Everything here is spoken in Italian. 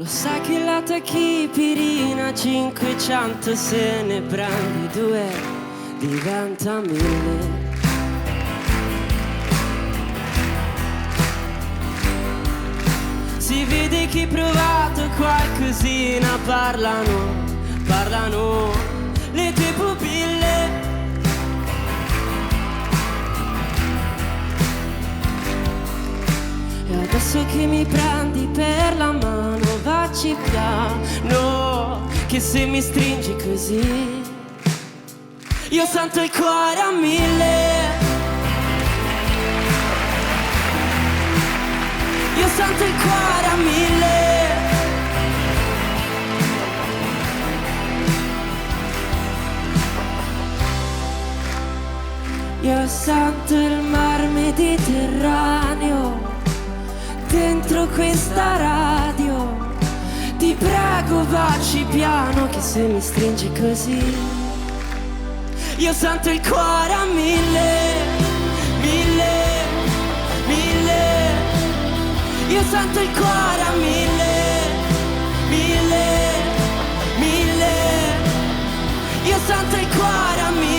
Lo sai che la tachipirina 500 se ne prendi 2 diventa 1000. Si vede che hai provato qualcosina, parlano le tue pupille. E adesso che mi prendi per la mano, vacci piano, che se mi stringi così io sento il cuore a 1000. Io sento il cuore a 1000. Io sento il mar Mediterraneo dentro questa radio. Ti prego vacci piano, che se mi stringi così io sento il cuore a 1000. 1000. Io sento il cuore a 1000. 1000. Io sento il cuore a 1000.